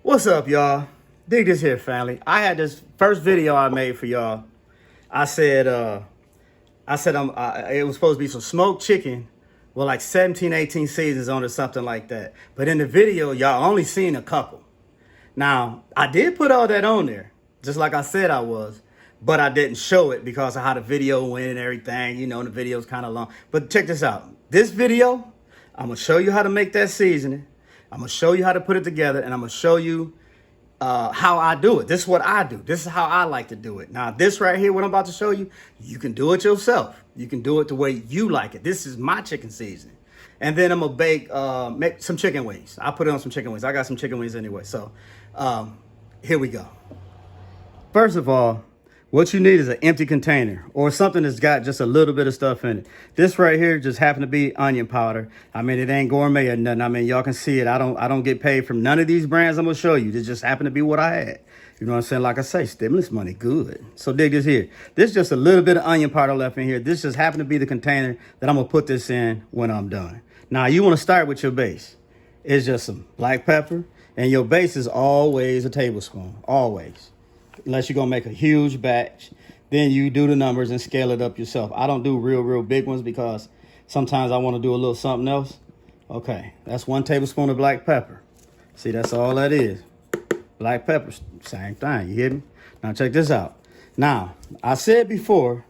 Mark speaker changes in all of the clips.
Speaker 1: What's up, y'all? Dig this here, family. I had this first video I made for y'all. I said, it was supposed to be some smoked chicken with like 17, 18 seasons on it, something like that. But in the video, y'all only seen a couple. Now, I did put all that on there, just like I said I was, but I didn't show it because of how the video went and everything. You know, the video's kind of long. But check this out. This video, I'm going to show you how to make that seasoning. I'm going to show you how to put it together, and I'm going to show you how I do it. This is what I do. This is how I like to do it. Now, this right here, what I'm about to show you, you can do it yourself. You can do it the way you like it. This is my chicken seasoning. And then I'm going to make some chicken wings. I'll put it on some chicken wings. I got some chicken wings anyway. So here we go. First of all, what you need is an empty container or something that's got just a little bit of stuff in it. This right here just happened to be onion powder. I mean, it ain't gourmet or nothing. I mean, y'all can see it. I don't get paid from none of these brands I'm gonna show you. This just happened to be what I had. You know what I'm saying? Like I say, stimulus money, good. So dig this here. This is just a little bit of onion powder left in here. This just happened to be the container that I'm gonna put this in when I'm done. Now, you wanna start with your base. It's just some black pepper, and your base is always a tablespoon, always. Unless you're going to make a huge batch, then you do the numbers and scale it up yourself. I don't do real big ones because sometimes I want to do a little something else. Okay, that's 1 tablespoon of black pepper. See, that's all that is. Black pepper, same thing, you hear me? Now check this out. Now, I said before,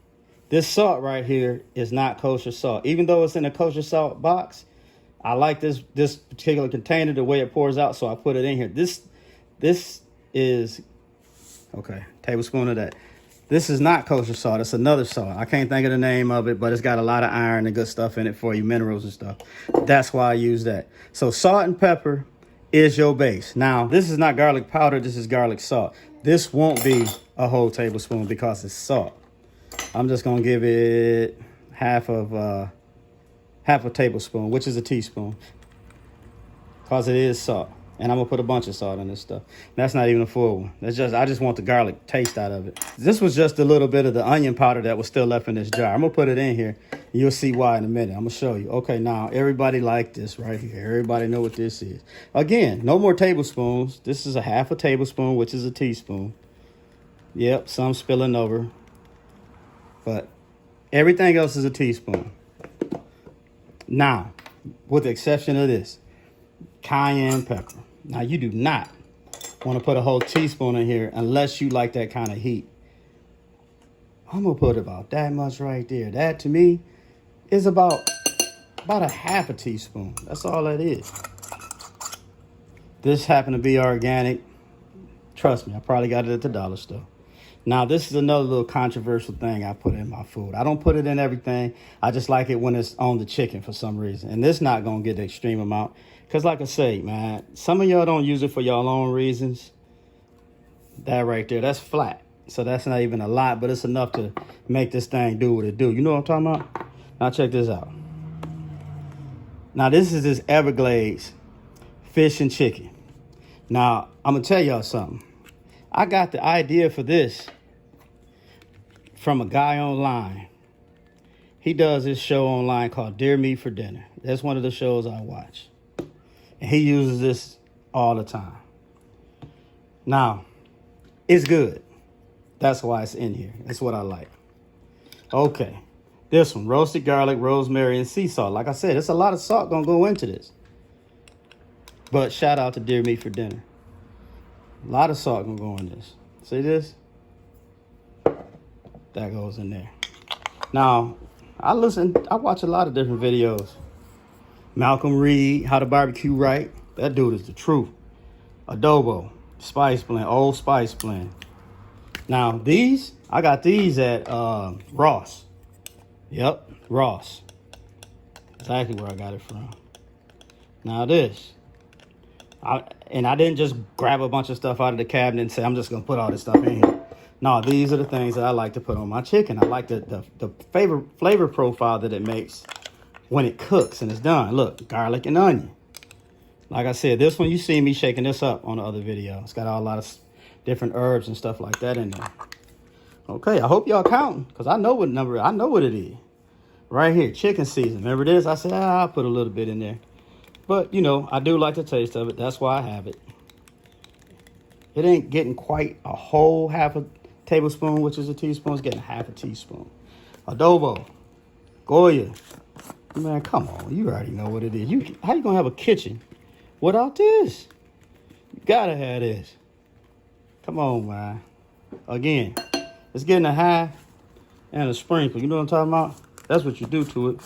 Speaker 1: this salt right here is not kosher salt. Even though it's in a kosher salt box, I like this particular container, the way it pours out, so I put it in here. This is... Okay, tablespoon of that. This is not kosher salt. It's another salt. I can't think of the name of it, but it's got a lot of iron and good stuff in it for you, minerals and stuff. That's why I use that. So salt and pepper is your base. Now, this is not garlic powder. This is garlic salt. This won't be a whole tablespoon because it's salt. I'm just going to give it half a tablespoon, which is a teaspoon, because it is salt. And I'm going to put a bunch of salt in this stuff. That's not even a full one. I just want the garlic taste out of it. This was just a little bit of the onion powder that was still left in this jar. I'm going to put it in here. You'll see why in a minute. I'm going to show you. Okay, now, everybody like this right here. Everybody know what this is. Again, no more tablespoons. This is a half a tablespoon, which is a teaspoon. Yep, some spilling over. But everything else is a teaspoon. Now, with the exception of this, cayenne pepper. Now, you do not want to put a whole teaspoon in here unless you like that kind of heat. I'm going to put about that much right there. That, to me, is about a half a teaspoon. That's all that is. This happened to be organic. Trust me, I probably got it at the dollar store. Now, this is another little controversial thing I put in my food. I don't put it in everything. I just like it when it's on the chicken for some reason. And this not going to get the extreme amount. Because like I say, man, some of y'all don't use it for y'all own reasons. That right there, that's flat. So that's not even a lot, but it's enough to make this thing do what it do. You know what I'm talking about? Now check this out. Now this is this Everglades fish and chicken. Now, I'm going to tell y'all something. I got the idea for this from a guy online. He does this show online called Dear Meat for Dinner. That's one of the shows I watch. And he uses this all the time. Now, it's good. That's why it's in here. That's what I like. Okay. This one, roasted garlic, rosemary, and sea salt. Like I said, there's a lot of salt going to go into this. But shout out to Dear Meat for Dinner. A lot of salt going to go in this. See this? That goes in there. Now, I watch a lot of different videos. Malcolm Reed, How to Barbecue Right. That dude is the truth. Adobo, Spice Blend, Old Spice Blend. Now, I got these at Ross. Yep, Ross. Exactly where I got it from. Now this. I didn't just grab a bunch of stuff out of the cabinet and say, I'm just going to put all this stuff in here. No, these are the things that I like to put on my chicken. I like the flavor profile that it makes when it cooks and it's done. Look, garlic and onion. Like I said, this one, you see me shaking this up on the other video. It's got a lot of different herbs and stuff like that in there. Okay, I hope y'all counting because I know what it is. Right here, chicken season. Remember this? I said, I'll put a little bit in there. But, you know, I do like the taste of it. That's why I have it. It ain't getting quite a whole half a tablespoon, which is a teaspoon. It's getting half a teaspoon. Adobo, Goya. Man, come on. You already know what it is. How you going to have a kitchen without this? You got to have this. Come on, man. Again, it's getting a half and a sprinkle. You know what I'm talking about? That's what you do to it.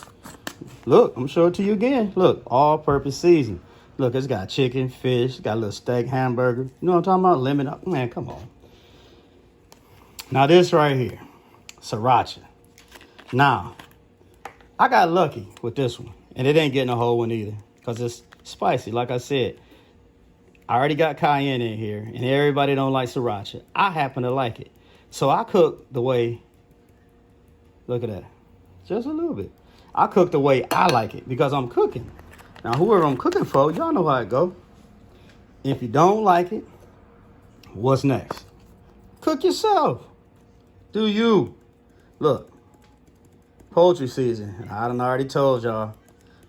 Speaker 1: Look, I'm showing it to you again. Look, all-purpose seasoning. Look, it's got chicken, fish, got a little steak, hamburger. You know what I'm talking about? Lemon. Man, come on. Now this right here, sriracha. Now, I got lucky with this one, and it ain't getting a whole one either, because it's spicy. Like I said, I already got cayenne in here, and everybody don't like sriracha. I happen to like it. So I cook the way, look at that, just a little bit. I cook the way I like it, because I'm cooking. Now, whoever I'm cooking for, y'all know how it go. If you don't like it, what's next? Cook yourself. Do you. Look, poultry season. I done already told y'all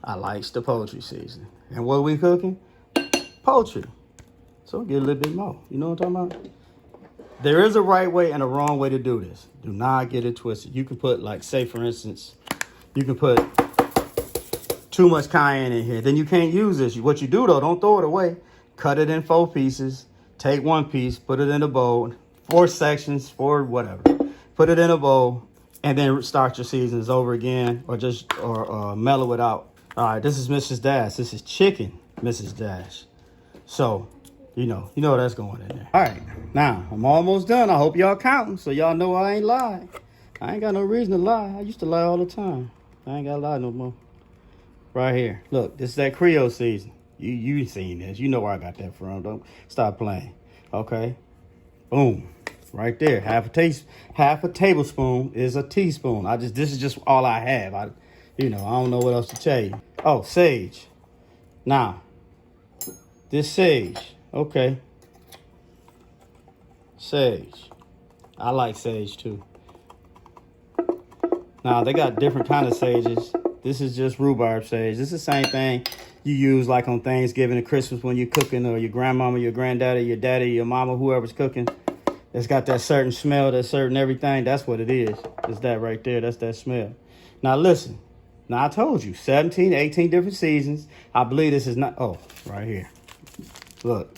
Speaker 1: I likes the poultry season. And what are we cooking? Poultry. So get a little bit more. You know what I'm talking about? There is a right way and a wrong way to do this. Do not get it twisted. You can put, like, say, for instance, you can put too much cayenne in here. Then you can't use this. What you do, though, don't throw it away. Cut it in 4 pieces. Take 1 piece, put it in a bowl. 4 sections, 4 whatever. Put it in a bowl, and then start your seasons over again, or mellow it out. All right, this is Mrs. Dash. This is chicken, Mrs. Dash. So, you know that's going in there. All right, now I'm almost done. I hope y'all counting, so y'all know I ain't lying. I ain't got no reason to lie. I used to lie all the time. I ain't gotta lie no more. Right here, look, this is that Creole season. You seen this? You know where I got that from. Don't stop playing. Okay, boom. Right there, half a tablespoon is a teaspoon. This is just all I have. I don't know what else to tell you. Oh, sage. Now, this sage, okay. Sage. I like sage too. Now, they got different kind of sages. This is just rhubarb sage. This is the same thing you use like on Thanksgiving and Christmas when you're cooking, or your grandmama, your granddaddy, your daddy, your mama, whoever's cooking. It's got that certain smell, that certain everything. That's what it is. It's that right there. That's that smell. Now, listen. Now, I told you, 17, 18 different seasons. I believe this is not... Oh, right here. Look.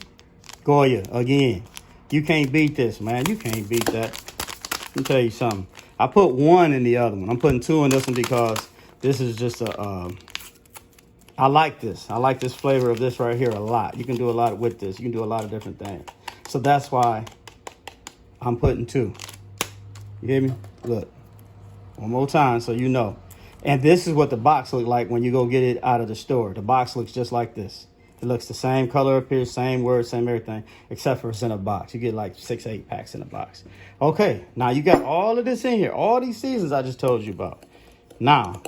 Speaker 1: Goya, again. You can't beat this, man. You can't beat that. Let me tell you something. I put 1 in the other one. I'm putting 2 in this one because this is just a... I like this. I like this flavor of this right here a lot. You can do a lot with this. You can do a lot of different things. So that's why... I'm putting 2. You hear me? Look. One more time so you know. And this is what the box looks like when you go get it out of the store. The box looks just like this. It looks the same color up here, same word, same everything, except for it's in a box. You get like 6, 8 packs in a box. Okay, now you got all of this in here. All these seasons I just told you about. Now,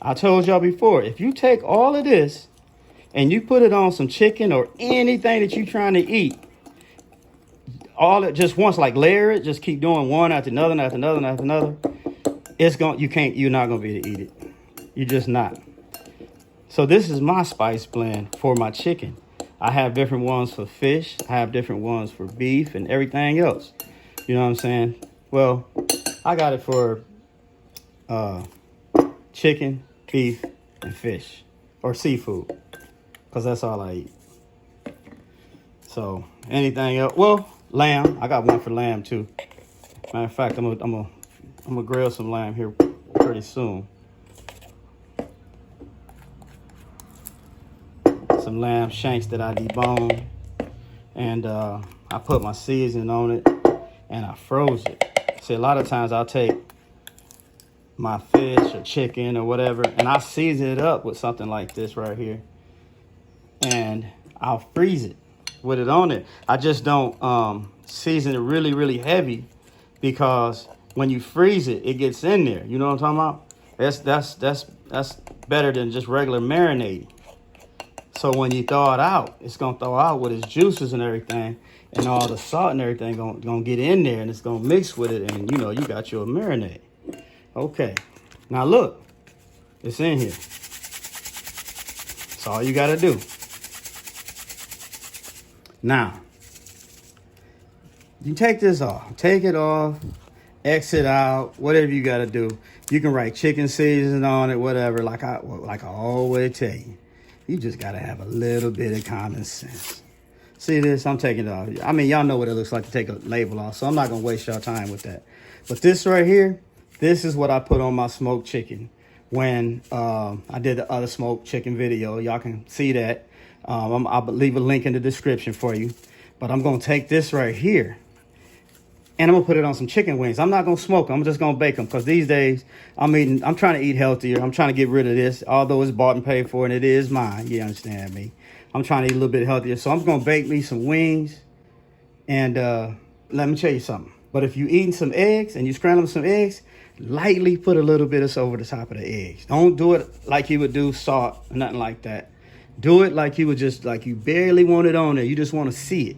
Speaker 1: I told y'all before, if you take all of this and you put it on some chicken or anything that you're trying to eat, all it just once, like layer it, just keep doing one after another, after another, after another. You're not gonna be able to eat it. You're just not. So this is my spice blend for my chicken. I have different ones for fish. I have different ones for beef and everything else. You know what I'm saying? Well, I got it for chicken, beef, and fish, or seafood, because that's all I eat. So anything else? Well, lamb. I got one for lamb too. Matter of fact, I'm gonna grill some lamb here pretty soon. Some lamb shanks that I debone, and I put my seasoning on it, and I froze it. See, a lot of times I'll take my fish or chicken or whatever, and I'll season it up with something like this right here, and I'll freeze it with it on it. I just don't season it really, really heavy, because when you freeze it, it gets in there. You know what I'm talking about? That's better than just regular marinating. So when you thaw it out, it's gonna thaw out with its juices and everything, and all the salt and everything gonna get in there, and it's gonna mix with it, and you got your marinade. Okay, now look, it's in here. That's all you gotta do. Now, You take this off. Take it off. Exit out. Whatever you got to do. You can write chicken seasoning on it, whatever. Like I always tell you. You just got to have a little bit of common sense. See this? I'm taking it off. I mean, y'all know what it looks like to take a label off, so I'm not going to waste y'all time with that. But this right here, this is what I put on my smoked chicken when I did the other smoked chicken video. Y'all can see that. I'll leave a link in the description for you. But I'm going to take this right here, and I'm going to put it on some chicken wings. I'm not going to smoke them. I'm just going to bake them, because these days I'm trying to eat healthier. I'm trying to get rid of this, although it's bought and paid for, and it is mine. You understand me? I'm trying to eat a little bit healthier. So I'm going to bake me some wings. And let me tell you something. But if you eating some eggs and you scramble some eggs, lightly put a little bit of this over the top of the eggs. Don't do it like you would do salt or nothing like that. Do it like you would just, like you barely want it on there. You just want to see it.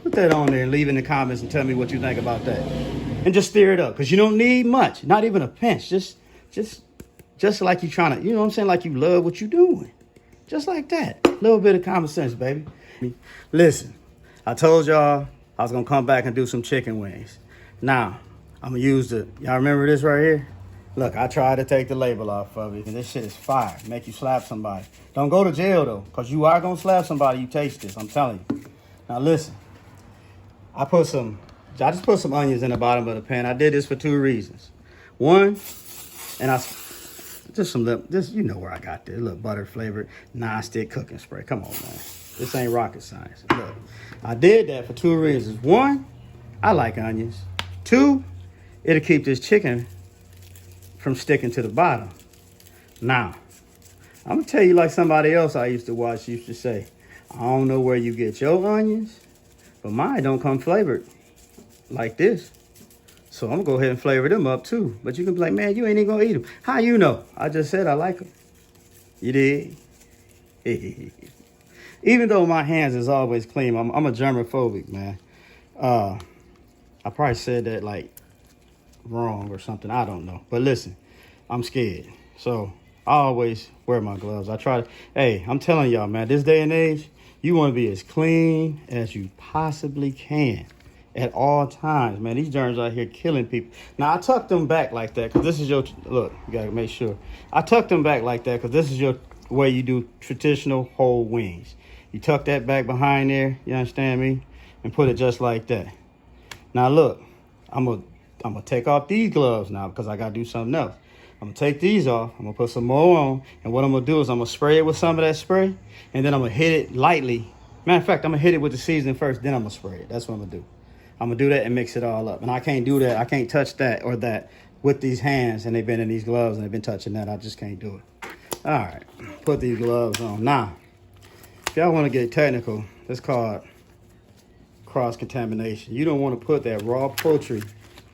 Speaker 1: Put that on there and leave in the comments and tell me what you think about that. And just stir it up, because you don't need much. Not even a pinch. Just like you trying to, you know what I'm saying? Like you love what you're doing. Just like that. A little bit of common sense, baby. Listen, I told y'all I was going to come back and do some chicken wings. Now, I'm going to use y'all remember this right here? Look, I tried to take the label off of it, and this shit is fire. Make you slap somebody. Don't go to jail, though, because you are going to slap somebody. You taste this, I'm telling you. Now, listen. I just put some onions in the bottom of the pan. I did this for 2 reasons. One, and you know where I got this. Look, butter flavored non-stick cooking spray. Come on, man. This ain't rocket science. Look, I did that for 2 reasons. One, I like onions. 2, it'll keep this chicken from sticking to the bottom. Now, I'm going to tell you like somebody else I used to watch used to say, I don't know where you get your onions, but mine don't come flavored like this. So I'm going to go ahead and flavor them up too. But you can be like, man, you ain't even going to eat them. How you know? I just said I like them. You did? Even though my hands is always clean, I'm a germophobic, man. I probably said that like wrong or something. I don't know. But listen, I'm scared. So I always wear my gloves. Hey, I'm telling y'all, man, this day and age, you want to be as clean as you possibly can at all times, man. These germs out here killing people. Now, I tucked them back like that because this is your, look, you got to make sure. I tucked them back like that because this is your way you do traditional whole wings. You tuck that back behind there, you understand me? And put it just like that. Now, look, I'm gonna take off these gloves now because I got to do something else. I'm going to take these off. I'm going to put some more on. And what I'm going to do is I'm going to spray it with some of that spray. And then I'm going to hit it lightly. Matter of fact, I'm going to hit it with the seasoning first. Then I'm going to spray it. That's what I'm going to do. I'm going to do that and mix it all up. And I can't do that. I can't touch that or that with these hands. And they've been in these gloves and they've been touching that. I just can't do it. All right. Put these gloves on. Now, if y'all want to get technical, it's called cross-contamination. You don't want to put that raw poultry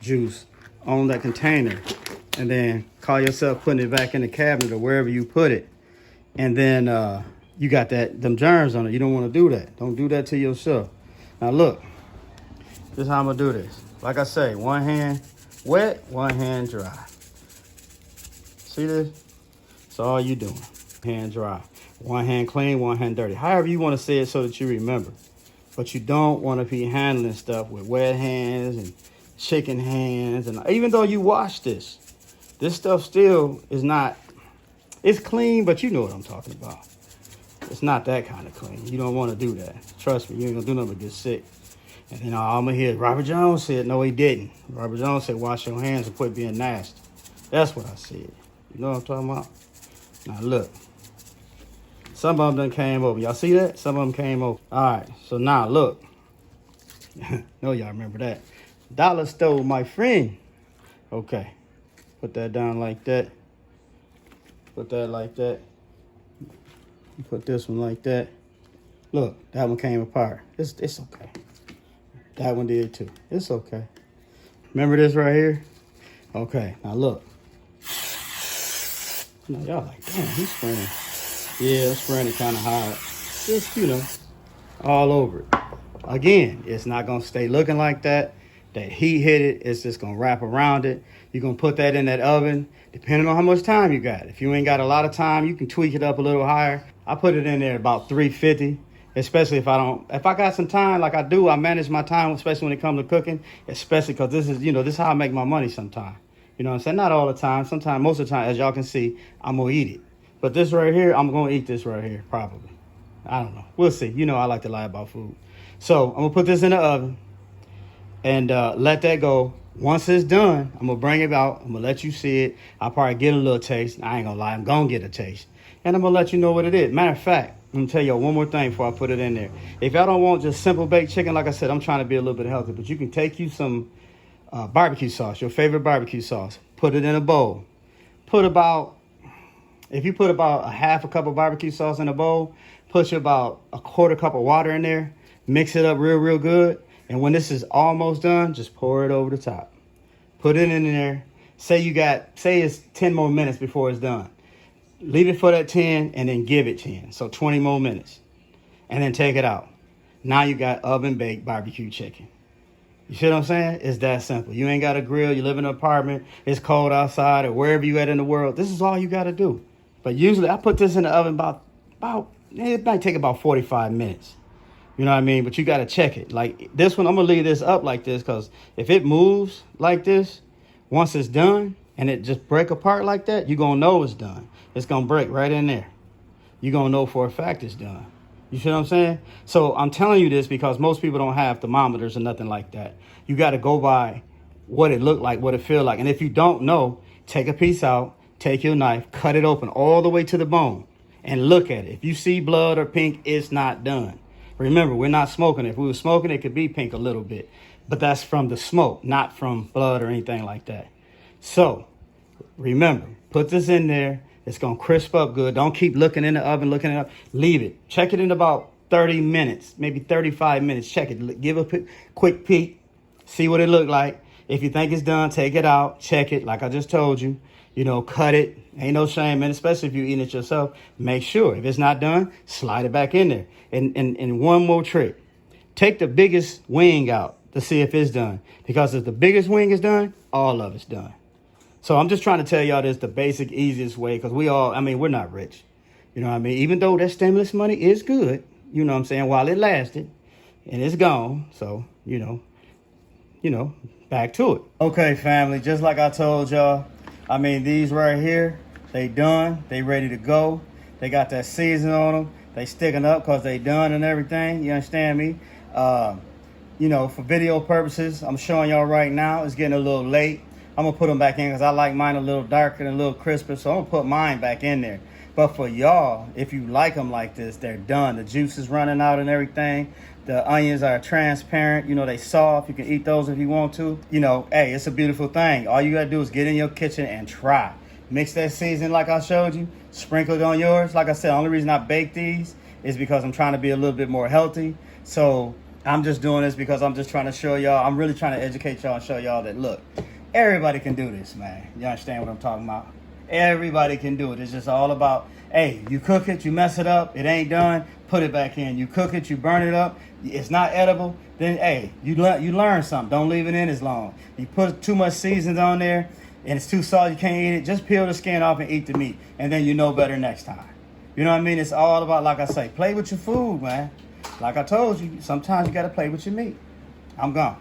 Speaker 1: juice on that container and then call yourself putting it back in the cabinet or wherever you put it. And then you got them germs on it. You don't want to do that. Don't do that to yourself. Now look, this is how I'm going to do this. Like I say, one hand wet, one hand dry. See this? That's all you doing. Hand dry. One hand clean, one hand dirty. However you want to say it so that you remember. But you don't want to be handling stuff with wet hands and chicken hands. And even though you wash this stuff still is not, it's clean, but you know what I'm talking about. It's not that kind of clean. You don't want to do that. Trust me, you ain't going to do nothing but get sick. And then I'm going to hear Robert Jones said, no, he didn't. Robert Jones said, wash your hands and quit being nasty. That's what I said. You know what I'm talking about? Now, look. Some of them done came over. Y'all see that? Some of them came over. All right, so now, look. know y'all remember that. Dollar stole my friend. Okay. Put that down like that. Put that like that. Put this one like that. Look, that one came apart. It's okay. That one did too. It's okay. Remember this right here? Okay, now look. Now y'all like, damn, he's spraying. Yeah, I'm spraying it kind of hard. Just, you know, all over it. Again, it's not going to stay looking like that. That heat hit it, it's just going to wrap around it. You're going to put that in that oven, depending on how much time you got. If you ain't got a lot of time, you can tweak it up a little higher. I put it in there about 350. Especially if I got some time, like I do, I manage my time, especially when it comes to cooking, especially because this is how I make my money sometimes. You know what I'm saying? Not all the time. Sometimes, most of the time, as y'all can see, I'm going to eat it. But this right here, I'm going to eat this right here, probably. I don't know. We'll see. You know I like to lie about food. So I'm going to put this in the oven and let that go. Once it's done, I'm going to bring it out. I'm going to let you see it. I'll probably get a little taste. I ain't going to lie. I'm going to get a taste. And I'm going to let you know what it is. Matter of fact, I'm going to tell you one more thing before I put it in there. If y'all don't want just simple baked chicken, like I said, I'm trying to be a little bit healthy. But you can take you some barbecue sauce, your favorite barbecue sauce. Put it in a bowl. If you put about a half a cup of barbecue sauce in a bowl, put you about a quarter cup of water in there. Mix it up real good. And when this is almost done, just pour it over the top. Put it in there. Say it's 10 more minutes before it's done. Leave it for that 10 and then give it 10. So 20 more minutes. And then take it out. Now you got oven baked barbecue chicken. You see what I'm saying? It's that simple. You ain't got a grill. You live in an apartment. It's cold outside or wherever you at in the world. This is all you got to do. But usually I put this in the oven it might take about 45 minutes. You know what I mean? But you got to check it. Like this one, I'm going to leave this up like this because if it moves like this, once it's done and it just break apart like that, you're going to know it's done. It's going to break right in there. You're going to know for a fact it's done. You see what I'm saying? So I'm telling you this because most people don't have thermometers or nothing like that. You got to go by what it look like, what it feel like. And if you don't know, take a piece out, take your knife, cut it open all the way to the bone and look at it. If you see blood or pink, it's not done. Remember, we're not smoking. If we were smoking, it could be pink a little bit. But that's from the smoke, not from blood or anything like that. So remember, put this in there. It's going to crisp up good. Don't keep looking in the oven, looking it up. Leave it. Check it in about 30 minutes, maybe 35 minutes. Check it. Give a quick peek. See what it look like. If you think it's done, take it out. Check it like I just told you. Cut it. Ain't no shame, man, especially if you're eating it yourself. Make sure. If it's not done, slide it back in there. And one more trick. Take the biggest wing out to see if it's done. Because if the biggest wing is done, all of it's done. So I'm just trying to tell y'all this the basic, easiest way because we're not rich. You know what I mean? Even though that stimulus money is good, you know what I'm saying, while it lasted and it's gone. So, back to it. Okay, family, just like I told y'all, these right here, they done. They ready to go. They got that season on them. They sticking up because they done and everything. You understand me? For video purposes, I'm showing y'all right now. It's getting a little late. I'm going to put them back in because I like mine a little darker and a little crisper. So I'm going to put mine back in there. But for y'all, if you like them like this, they're done. The juice is running out and everything. The onions are transparent. They soft. You can eat those if you want to. Hey, it's a beautiful thing. All you got to do is get in your kitchen and try. Mix that seasoning like I showed you. Sprinkle it on yours. Like I said, the only reason I bake these is because I'm trying to be a little bit more healthy. So I'm just doing this because I'm just trying to show y'all. I'm really trying to educate y'all and show y'all that, look, everybody can do this, man. You understand what I'm talking about? Everybody can do it. It's just all about, hey, you cook it, you mess it up, it ain't done, put it back in. You cook it, you burn it up, it's not edible, then, hey, you learn something. Don't leave it in as long. You put too much seasons on there, and it's too salty, you can't eat it, just peel the skin off and eat the meat, and then you know better next time. You know what I mean? It's all about, like I say, play with your food, man. Like I told you, sometimes you got to play with your meat. I'm gone.